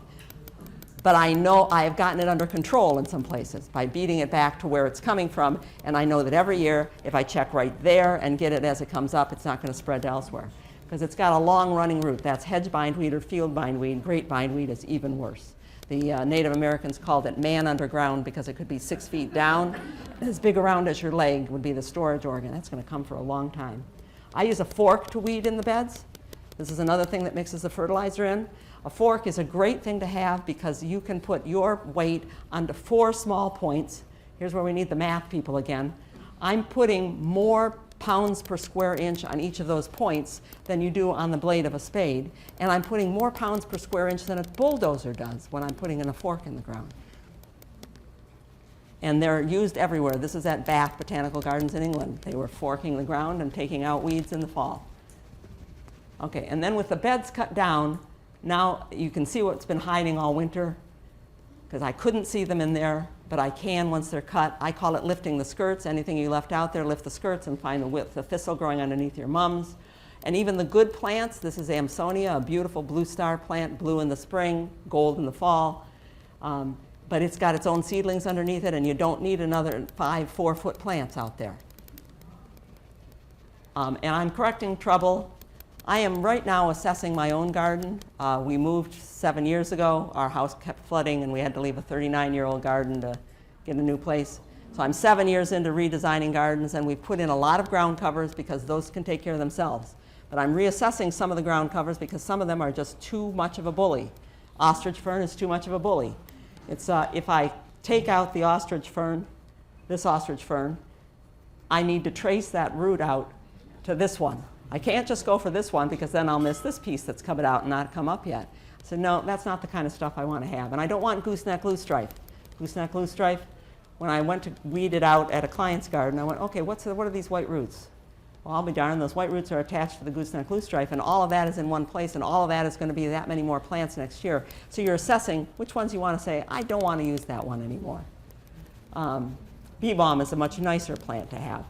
but I know I have gotten it under control in some places by beating it back to where it's coming from, and I know that every year, if I check right there and get it as it comes up, it's not going to spread elsewhere, because it's got a long running root. That's hedge bindweed or field bindweed. Great bindweed is even worse. The Native Americans called it man underground because it could be 6 feet down. As big around as your leg would be the storage organ. That's going to come for a long time. I use a fork to weed in the beds. This is another thing that mixes the fertilizer in. A fork is a great thing to have because you can put your weight onto 4 small points. Here's where we need the math people again. I'm putting more pounds per square inch on each of those points than you do on the blade of a spade. And I'm putting more pounds per square inch than a bulldozer does when I'm putting in a fork in the ground. And they're used everywhere. This is at Bath Botanical Gardens in England. They were forking the ground and taking out weeds in the fall. Okay, and then with the beds cut down, now you can see what's been hiding all winter, because I couldn't see them in there, but I can once they're cut. I call it lifting the skirts. Anything you left out there, lift the skirts and find the thistle growing underneath your mums. And even the good plants, this is Amsonia, a beautiful blue star plant, blue in the spring, gold in the fall. But it's got its own seedlings underneath it, and you don't need another 5 4-foot plants out there. And I'm correcting trouble. I am right now assessing my own garden. We moved 7 years ago. Our house kept flooding, and we had to leave a 39-year-old garden to get a new place. So I'm 7 years into redesigning gardens, and we've put in a lot of ground covers because those can take care of themselves. But I'm reassessing some of the ground covers because some of them are just too much of a bully. Ostrich fern is too much of a bully. It's, if I take out the ostrich fern, this ostrich fern, I need to trace that root out to this one. I can't just go for this one because then I'll miss this piece that's coming out and not come up yet. So no, that's not the kind of stuff I want to have. And I don't want gooseneck loosestrife. Gooseneck loosestrife, when I went to weed it out at a client's garden, I went, okay, what are these white roots? Well, I'll be darned, those white roots are attached to the gooseneck loosestrife, and all of that is in one place, and all of that is going to be that many more plants next year. So you're assessing which ones you want to say, I don't want to use that one anymore. Bee balm is a much nicer plant to have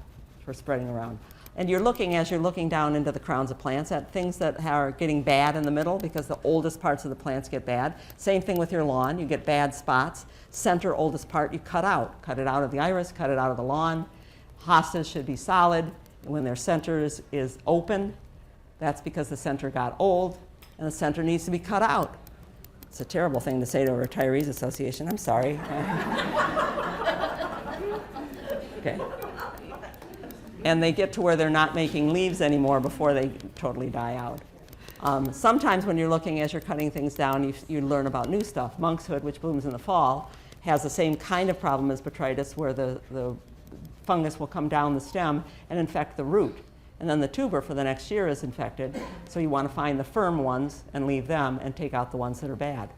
for spreading around. And you're looking, as you're looking down into the crowns of plants, at things that are getting bad in the middle because the oldest parts of the plants get bad. Same thing with your lawn. You get bad spots. Center oldest part you cut out. Cut it out of the iris, cut it out of the lawn. Hostas should be solid. When their center is open, that's because the center got old, and the center needs to be cut out. It's a terrible thing to say to a retirees association. I'm sorry. Okay. And they get to where they're not making leaves anymore before they totally die out. Sometimes when you're looking as you're cutting things down, you learn about new stuff. Monkshood, which blooms in the fall, has the same kind of problem as botrytis, where the fungus will come down the stem and infect the root. And then the tuber for the next year is infected. So you want to find the firm ones and leave them and take out the ones that are bad.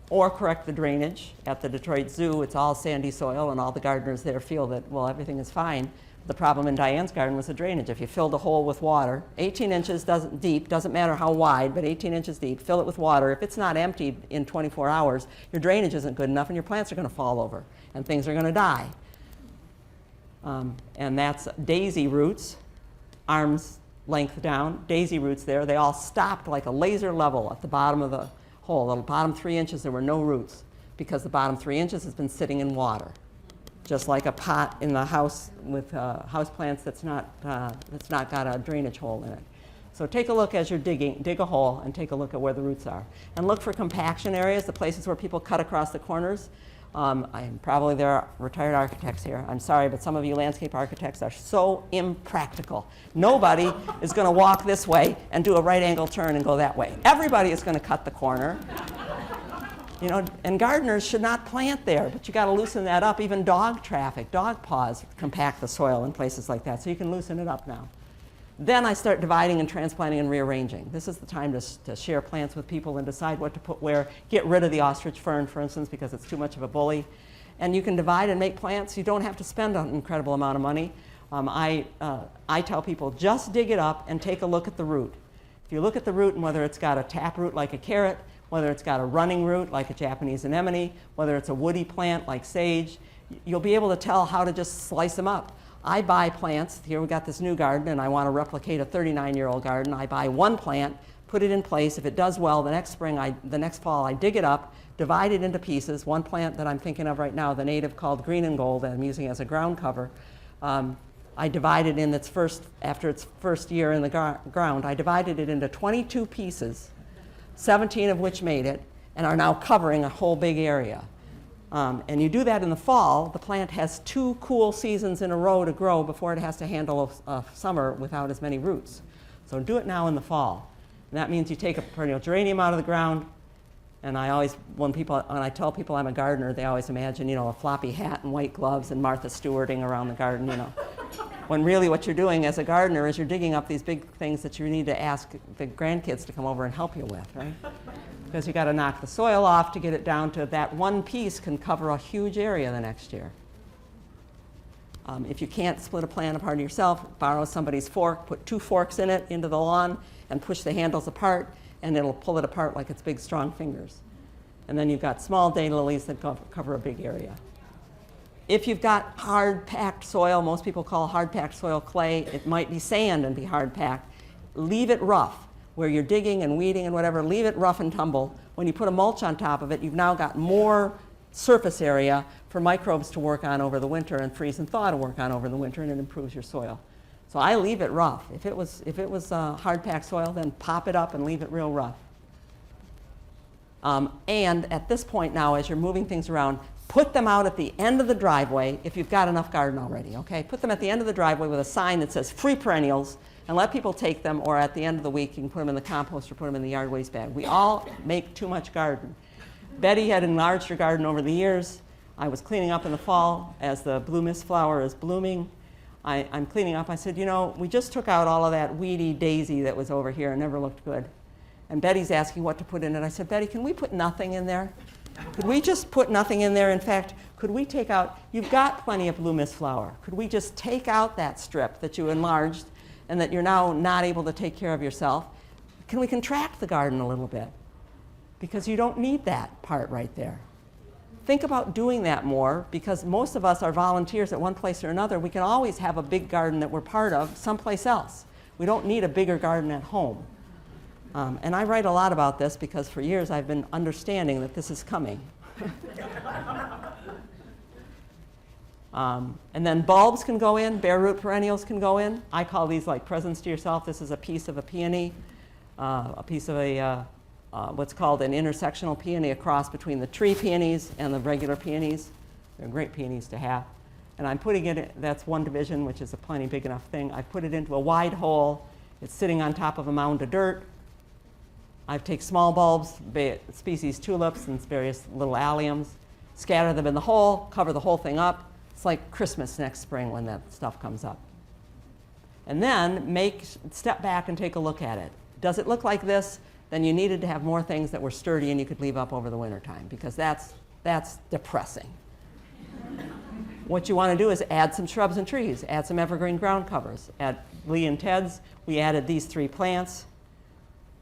Or correct the drainage. At the Detroit Zoo, it's all sandy soil, and all the gardeners there feel that, well, everything is fine. The problem in Diane's garden was the drainage. If you filled a hole with water, 18 inches deep, doesn't matter how wide, but 18 inches deep, fill it with water. If it's not emptied in 24 hours, your drainage isn't good enough, and your plants are going to fall over, and things are going to die. And that's daisy roots, arm's length down, daisy roots there. They all stopped like a laser level at the bottom of the hole. The bottom 3 inches, there were no roots because the bottom 3 inches has been sitting in water. Just like a pot in the house with house plants that's not got a drainage hole in it. So take a look as you're digging, dig a hole and take a look at where the roots are. And look for compaction areas, the places where people cut across the corners. Probably there are retired architects here. I'm sorry, but some of you landscape architects are so impractical. Nobody is going to walk this way and do a right angle turn and go that way. Everybody is going to cut the corner. You know, and gardeners should not plant there, but you got to loosen that up. Even dog traffic, dog paws compact the soil in places like that, so you can loosen it up now. Then I start dividing and transplanting and rearranging. This is the time to share plants with people and decide what to put where. Get rid of the ostrich fern, for instance, because it's too much of a bully. And you can divide and make plants. You don't have to spend an incredible amount of money. I tell people, just dig it up and take a look at the root. If you look at the root and whether it's got a tap root like a carrot, whether it's got a running root like a Japanese anemone, whether it's a woody plant like sage, you'll be able to tell how to just slice them up. I buy plants. Here we got this new garden, and I want to replicate a 39-year-old garden. I buy one plant, put it in place. If it does well, the next fall, I dig it up, divide it into pieces. One plant that I'm thinking of right now, the native called green and gold, that I'm using as a ground cover. I divided in after its first year in the ground, I divided it into 22 pieces, 17 of which made it, and are now covering a whole big area. And you do that in the fall, the plant has 2 cool seasons in a row to grow before it has to handle a summer without as many roots. So do it now in the fall. And that means you take a perennial geranium out of the ground, and when I tell people I'm a gardener, they always imagine, a floppy hat and white gloves and Martha Stewarting around the garden, When really what you're doing as a gardener is you're digging up these big things that you need to ask the grandkids to come over and help you with, right? because you got to knock the soil off to get it down to that one piece can cover a huge area the next year. If you can't split a plant apart yourself, borrow somebody's fork, put 2 forks in it into the lawn, and push the handles apart, and it'll pull it apart like it's big, strong fingers. And then you've got small daylilies that cover a big area. If you've got hard-packed soil, most people call hard-packed soil clay. It might be sand and be hard-packed. Leave it rough. Where you're digging and weeding and whatever, leave it rough and tumble. When you put a mulch on top of it, you've now got more surface area for microbes to work on over the winter and freeze and thaw to work on over the winter, and it improves your soil. So I leave it rough. If it was hard-packed soil, then pop it up and leave it real rough. And at this point now, as you're moving things around, put them out at the end of the driveway if you've got enough garden already, okay? Put them at the end of the driveway with a sign that says free perennials, and let people take them, or at the end of the week you can put them in the compost or put them in the yard waste bag. We all make too much garden. Betty had enlarged her garden over the years. I was cleaning up in the fall as the blue mist flower is blooming. I'm cleaning up. I said, you know, we just took out all of that weedy daisy that was over here and never looked good. And Betty's asking what to put in it. I said, Betty, can we put nothing in there? Could we just put nothing in there? In fact, could we take out, you've got plenty of blue mist flower. Could we just take out that strip that you enlarged and that you're now not able to take care of yourself? Can we contract the garden a little bit? Because you don't need that part right there. Think about doing that more, because most of us are volunteers at one place or another. We can always have a big garden that we're part of someplace else. We don't need a bigger garden at home. And I write a lot about this because for years I've been understanding that this is coming. And then bulbs can go in, bare root perennials can go in. I call these like presents to yourself. This is a piece of a peony, a piece of a what's called an intersectional peony, a cross between the tree peonies and the regular peonies. They're great peonies to have. And I'm putting it, that's one division, which is a plenty big enough thing. I put it into a wide hole. It's sitting on top of a mound of dirt. I take small bulbs, species tulips and various little alliums, scatter them in the hole, cover the whole thing up. It's like Christmas next spring when that stuff comes up. And then step back and take a look at it. Does it look like this? Then you needed to have more things that were sturdy and you could leave up over the winter time, because that's depressing. What you want to do is add some shrubs and trees, add some evergreen ground covers. At Lee and Ted's, we added these 3 plants: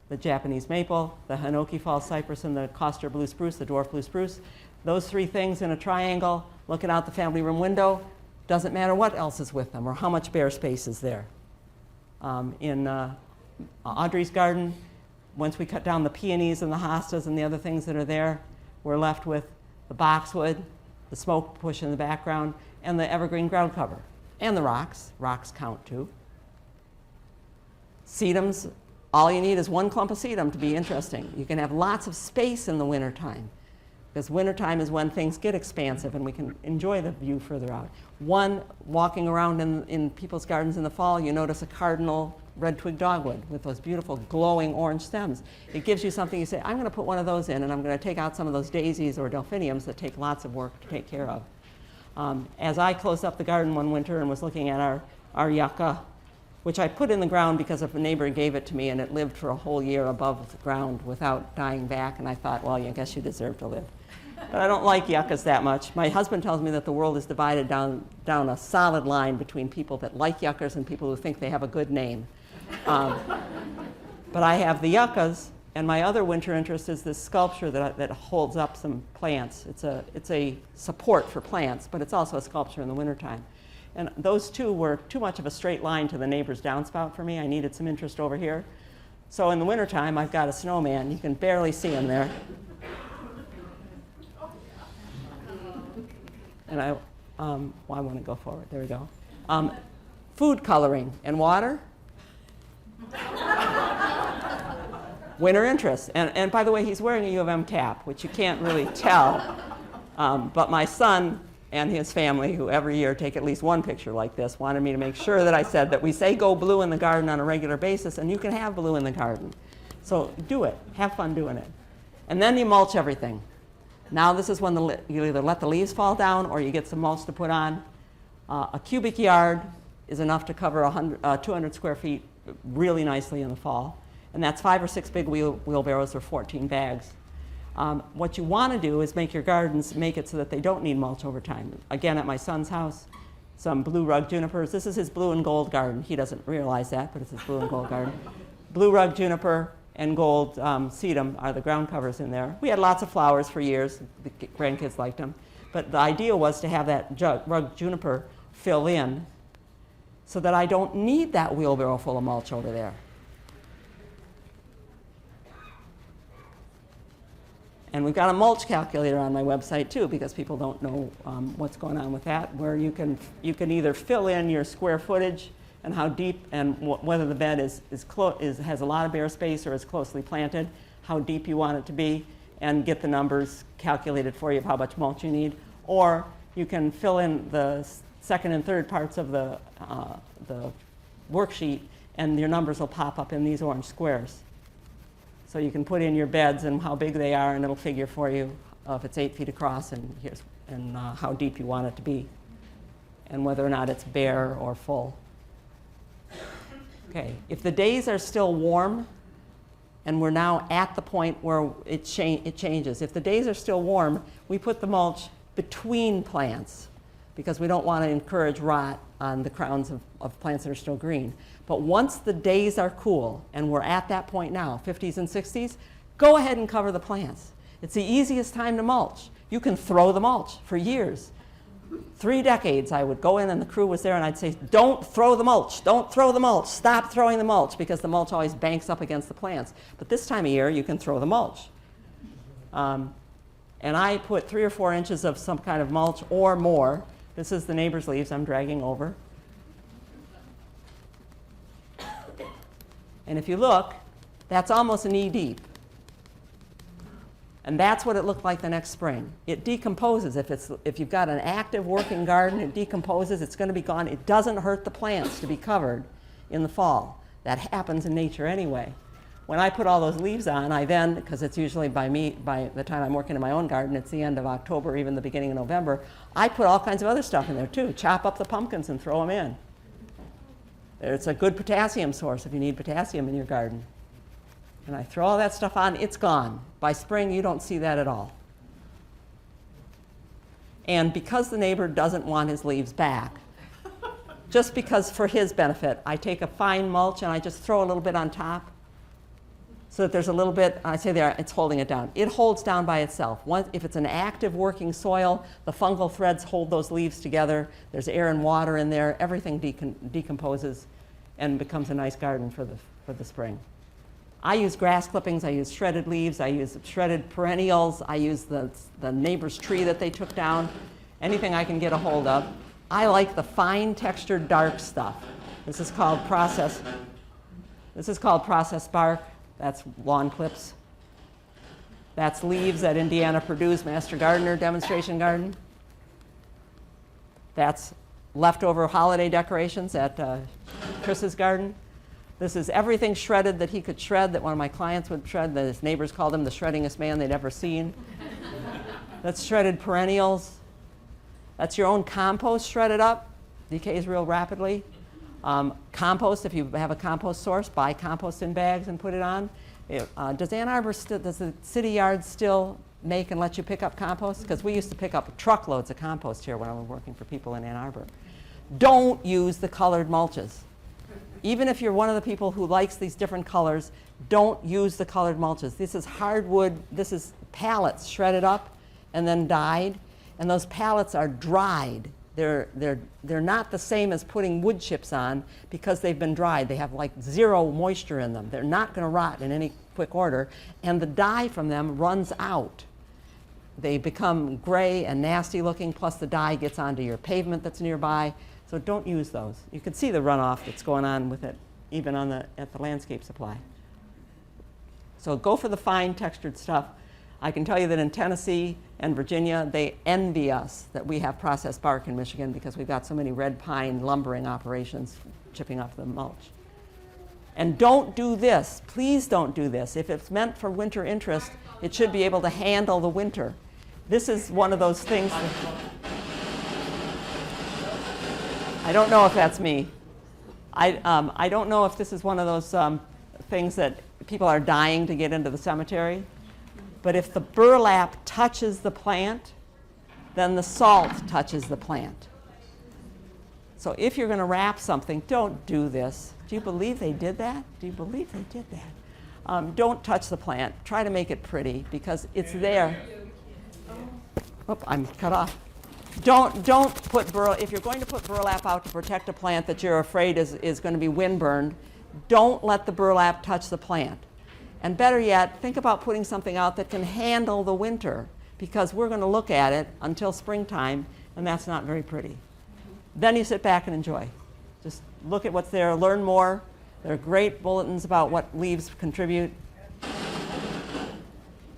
the Japanese maple, the Hinoki false cypress, and the Coster blue spruce, the dwarf blue spruce. Those 3 things in a triangle, looking out the family room window, doesn't matter what else is with them or how much bare space is there. In Audrey's garden, once we cut down the peonies and the hostas and the other things that are there, we're left with the boxwood, the smoke bush in the background, and the evergreen ground cover. And the rocks. Rocks count too. Sedums, all you need is 1 clump of sedum to be interesting. You can have lots of space in the wintertime, because wintertime is when things get expansive and we can enjoy the view further out. Walking around in people's gardens in the fall, you notice a cardinal red twig dogwood with those beautiful glowing orange stems. It gives you something. You say, I'm going to put one of those in, and I'm going to take out some of those daisies or delphiniums that take lots of work to take care of. As I closed up the garden one winter and was looking at our yucca, which I put in the ground because a neighbor gave it to me, and it lived for a whole year above the ground without dying back, and I thought, well, I guess you deserve to live. But I don't like yuccas that much. My husband tells me that the world is divided down a solid line between people that like yuccas and people who think they have a good name. But I have the yuccas, and my other winter interest is this sculpture that holds up some plants. It's a support for plants, but it's also a sculpture in the wintertime. And those 2 were too much of a straight line to the neighbor's downspout for me. I needed some interest over here. So in the wintertime, I've got a snowman. You can barely see him there. And I want to go forward. There we go. Food coloring and water. Winter interest. And by the way, he's wearing a U of M cap, which you can't really tell. But my son and his family, who every year take at least 1 picture like this, wanted me to make sure that I said that we say go blue in the garden on a regular basis, and you can have blue in the garden. So do it. Have fun doing it. And then you mulch everything. Now this is when you either let the leaves fall down or you get some mulch to put on. A cubic yard is enough to cover 200 square feet really nicely in the fall. And that's 5 or 6 big wheelbarrows or 14 bags. What you want to do is make your gardens, make it so that they don't need mulch over time. Again, at my son's house, some blue rug junipers. This is his blue and gold garden. He doesn't realize that, but it's his blue and gold garden. Blue rug juniper and gold sedum are the ground covers in there. We had lots of flowers for years. The grandkids liked them. But the idea was to have that rug juniper fill in so that I don't need that wheelbarrow full of mulch over there. And we've got a mulch calculator on my website too, because people don't know what's going on with that, where you can either fill in your square footage and how deep and whether the bed has a lot of bare space or is closely planted, how deep you want it to be, and get the numbers calculated for you of how much mulch you need. Or you can fill in the second and third parts of the worksheet, and your numbers will pop up in these orange squares. So you can put in your beds and how big they are, and it'll figure for you if it's 8 feet across and how deep you want it to be, and whether or not it's bare or full. Okay, if the days are still warm, and we're now at the point where it changes. If the days are still warm, we put the mulch between plants because we don't want to encourage rot on the crowns of plants that are still green. But once the days are cool, and we're at that point now, 50s and 60s, go ahead and cover the plants. It's the easiest time to mulch. You can throw the mulch for years. 3 decades, I would go in and the crew was there and I'd say, don't throw the mulch, don't throw the mulch, stop throwing the mulch, because the mulch always banks up against the plants. But this time of year, you can throw the mulch. And I put 3 or 4 inches of some kind of mulch or more. This is the neighbor's leaves I'm dragging over. And if you look, that's almost an knee deep. And that's what it looked like the next spring. It decomposes. If you've got an active working garden, it decomposes, it's going to be gone. It doesn't hurt the plants to be covered in the fall. That happens in nature anyway. When I put all those leaves on, I then, because it's usually by the time I'm working in my own garden, it's the end of October, or even the beginning of November, I put all kinds of other stuff in there too. Chop up the pumpkins and throw them in. It's a good potassium source if you need potassium in your garden. And I throw all that stuff on, it's gone. By spring, you don't see that at all. And because the neighbor doesn't want his leaves back, just because for his benefit, I take a fine mulch and I just throw a little bit on top so that there's a little bit, I say there, it's holding it down. It holds down by itself. If it's an active working soil, the fungal threads hold those leaves together. There's air and water in there. Everything decomposes and becomes a nice garden for the spring. I use grass clippings, I use shredded leaves, I use shredded perennials, I use the neighbor's tree that they took down, anything I can get a hold of. I like the fine textured dark stuff. This is called processed bark. That's lawn clips. That's leaves at Indiana Purdue's Master Gardener demonstration garden. That's leftover holiday decorations at Chris's garden. This is everything shredded that he could shred, that one of my clients would shred, that his neighbors called him the shreddingest man they'd ever seen. That's shredded perennials. That's your own compost shredded up, decays real rapidly. Compost, if you have a compost source, buy compost in bags and put it on. Does the city yard still make and let you pick up compost? Because we used to pick up truckloads of compost here when I was working for people in Ann Arbor. Don't use the colored mulches. Even if you're one of the people who likes these different colors, don't use the colored mulches. This is hardwood, this is pallets shredded up and then dyed, and those pallets are dried. They're not the same as putting wood chips on because they've been dried. They have like 0 moisture in them. They're not going to rot in any quick order, and the dye from them runs out. They become gray and nasty looking, plus the dye gets onto your pavement that's nearby. So don't use those. You can see the runoff that's going on with it, even at the landscape supply. So go for the fine textured stuff. I can tell you that in Tennessee and Virginia, they envy us that we have processed bark in Michigan because we've got so many red pine lumbering operations chipping off the mulch. And don't do this. Please don't do this. If it's meant for winter interest, it should be able to handle the winter. This is one of those things that, I don't know if that's me. I don't know if this is one of those things that people are dying to get into the cemetery. But if the burlap touches the plant, then the salt touches the plant. So if you're going to wrap something, don't do this. Do you believe they did that? Do you believe they did that? Don't touch the plant. Try to make it pretty because it's there. Oop, I'm cut off. Don't put if you're going to put burlap out to protect a plant that you're afraid is going to be windburned, don't let the burlap touch the plant. And better yet, think about putting something out that can handle the winter, because we're going to look at it until springtime, and that's not very pretty. Then you sit back and enjoy. Just look at what's there, learn more. There are great bulletins about what leaves contribute,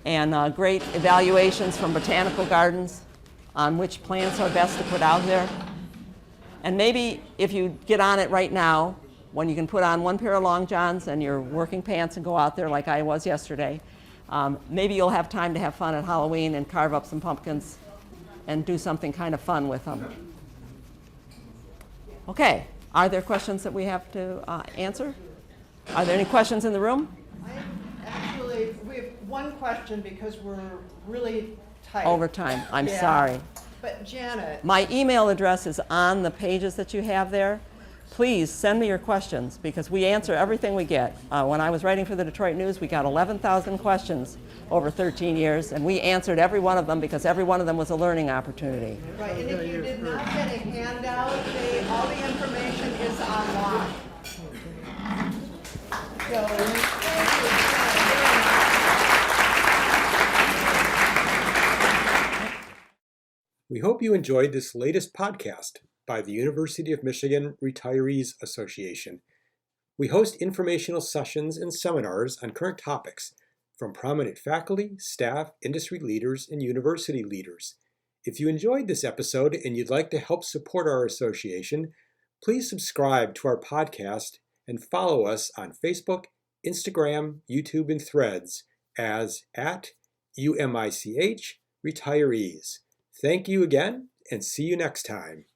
and great evaluations from botanical gardens on which plants are best to put out there. And maybe if you get on it right now, when you can put on one pair of long johns and your working pants and go out there like I was yesterday, maybe you'll have time to have fun at Halloween and carve up some pumpkins and do something kind of fun with them. Okay, are there questions that we have to answer? Are there any questions in the room? We have one question because we're really tight. Over time, I'm sorry. But Janet. My email address is on the pages that you have there. Please send me your questions because we answer everything we get. When I was writing for the Detroit News, we got 11,000 questions over 13 years, and we answered every one of them because every one of them was a learning opportunity. Right, and if you did not get a handout, all the information is online. So, thank you. We hope you enjoyed this latest podcast by the University of Michigan Retirees Association. We host informational sessions and seminars on current topics from prominent faculty, staff, industry leaders, and university leaders. If you enjoyed this episode and you'd like to help support our association, please subscribe to our podcast and follow us on Facebook, Instagram, YouTube, and Threads as @UMICH Retirees. Thank you again, and see you next time.